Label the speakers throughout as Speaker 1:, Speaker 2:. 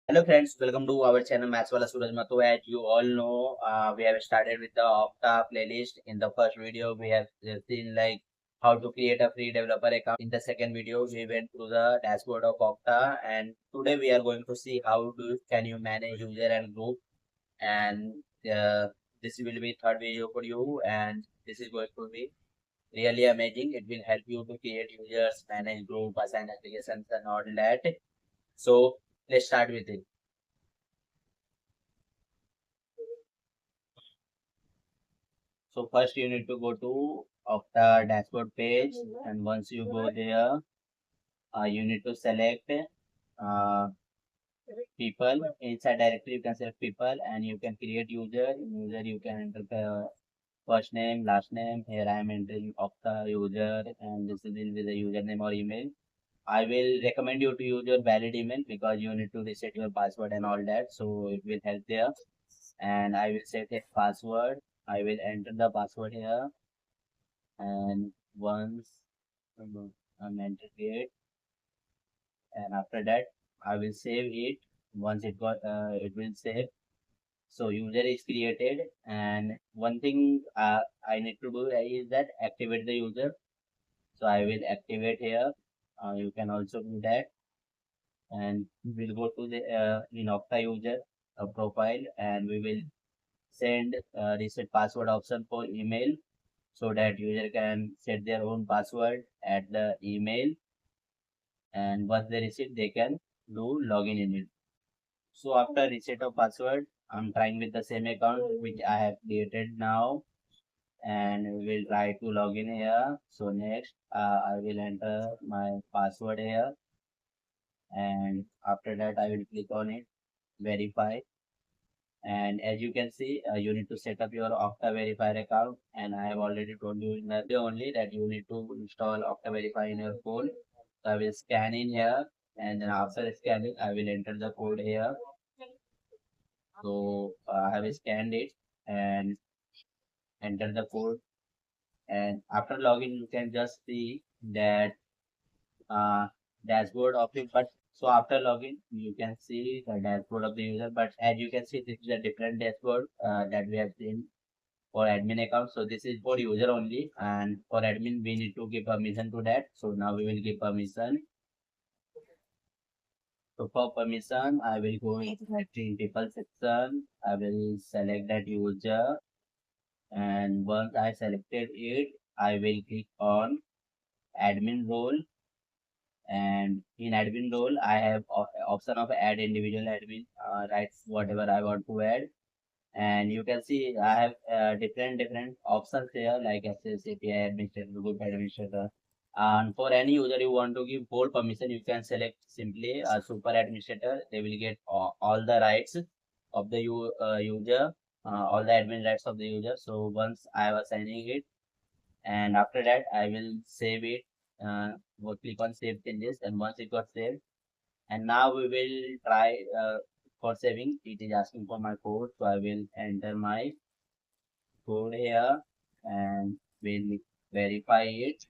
Speaker 1: Hello friends, welcome to our channel Maths Wala Suraj Mato. As you all know, we have started with the Okta playlist. In the first video, we have seen like how to create a free developer account. In the second video, we went through the dashboard of Okta, and today we are going to see how can you manage user and group. And this will be third video for you, and this is going to be really amazing. It will help you to create users, manage group, assign applications, and all that. So let's start with it. So first you need to go to Okta dashboard page, and once you go there, you need to select uh, people. Inside directory you can select people, and you can create user. In user you can enter the first name, last name. Here I am entering Okta user, and this will be the username or email. I will recommend you to use your valid email because you need to reset your password and all that. So it will help there. And I will set a password. I will enter the password here, and once I'm entered it, and after that I will save it. Once it will save. So user is created, and one thing I need to do is that activate the user. So I will activate here. You can also do that, and we'll go to the in Okta user profile, and we will send reset password option for email so that user can set their own password at the email, and once they receive they can do login in it. So after reset of password, I'm trying with the same account which I have created now, and we will try to log in here. So next I will enter my password here, and after that I will click on it, verify. And as you can see, you need to set up your Okta Verify account, and I have already told you in the video only that you need to install Okta Verify in your phone. So I will scan in here, and then after scanning I will enter the code here. So I have scanned it and enter the code, and after login you can just see that uh, dashboard of it. But so after login you can see the dashboard of the user, but as you can see this is a different dashboard that we have seen for admin account. So this is for user only, and for admin we need to give permission to that. So now we will give permission. So for permission I will go into the people section. I will select that user, and once I selected it, I will click on admin role, and in admin role I have option of add individual admin, writes whatever I want to add, and you can see I have different options here like access API administrator, group administrator, and for any user you want to give full permission you can select simply a super administrator. They will get all the rights of the user, all the admin rights of the user. So once I was signing it, and after that I will save it. We'll click on save changes, and once it got saved, and now we will try for saving. It is asking for my code, so I will enter my code here, and we'll verify it,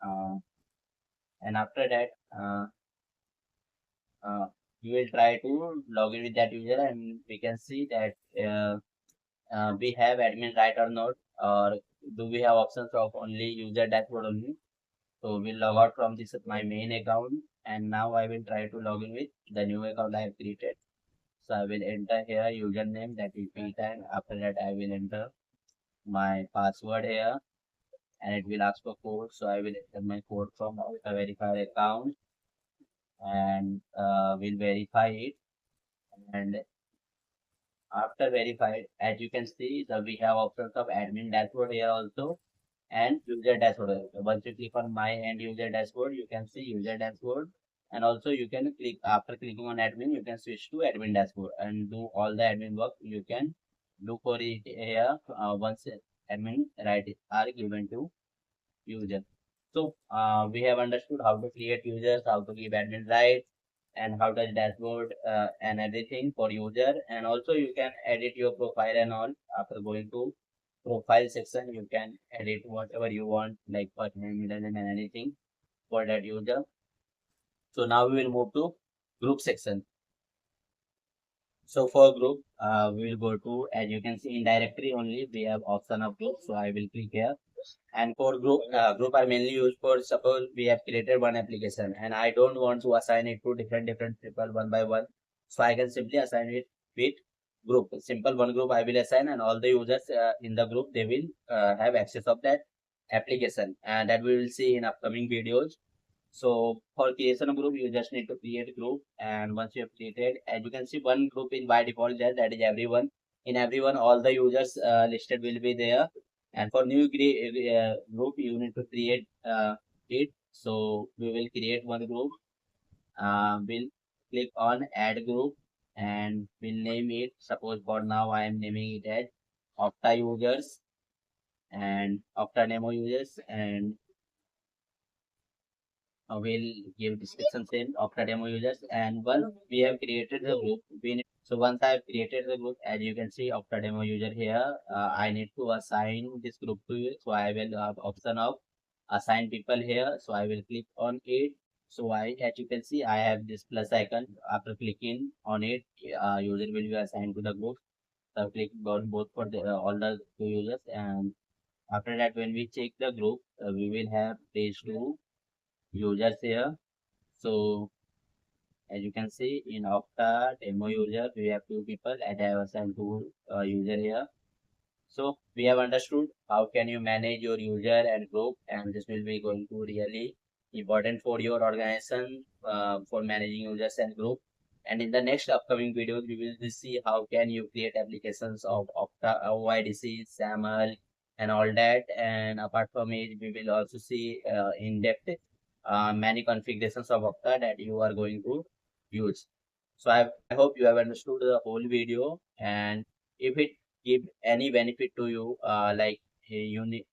Speaker 1: uh, and after that uh, we will try to log in with that user, and we can see that we have admin right or not, or do we have options of only user dashboard only. So we'll log out from this my main account, and now I will try to log in with the new account I have created. So I will enter here username, that is P10. After that I will enter my password here, and it will ask for code. So I will enter my code from the verified account, and we'll verify it. And after verified, as you can see, we have options of admin dashboard here also, and user dashboard. Once you click on my end user dashboard, you can see user dashboard, and also you can click, after clicking on admin you can switch to admin dashboard and do all the admin work you can do for it here, once admin rights are given to user. So we have understood how to create users, how to give admin rights, and how does dashboard and everything for user. And also you can edit your profile and all. After going to profile section you can edit whatever you want, like first name, middle name, and anything for that user. So now we will move to group section. So for group, we will go to, as you can see in directory only, we have option of group. So I will click here. And for group I mainly use for suppose we have created one application and I don't want to assign it to different people one by one. So I can simply assign it with group. Simple one group I will assign and all the users in the group they will have access of that application and that we will see in upcoming videos. So for creation of group, you just need to create a group, and once you have created, as you can see, one group is by default there, that is everyone. In everyone, all the users listed will be there. And for new group, you need to create it. So we will create one group. We'll click on add group, and we'll name it. Suppose for now, I am naming it as Okta users and Okta demo users, and we'll give description same Okta demo users. And once we have created the group, so once I have created the group, as you can see Okta demo user here, I need to assign this group to you. So I will have option of assign people here. So I will click on it. So as you can see, I have this plus icon. After clicking on it, user will be assigned to the group. So click on both for all the two users. And after that, when we check the group, we will have these two users here. So as you can see in Okta demo user, we have two people and I have assigned two user here. So we have understood how can you manage your user and group, and this will be going to really important for your organization for managing users and group. And in the next upcoming videos, we will see how can you create applications of Okta, OIDC, SAML, and all that. And apart from it, we will also see in depth many configurations of Okta that you are going to use. So I hope you have understood the whole video, and if it give any benefit to you, you need,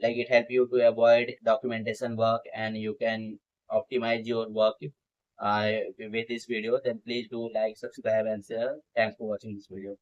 Speaker 1: like it help you to avoid documentation work and you can optimize your work with this video, then please do like, subscribe, and share. Thanks for watching this video.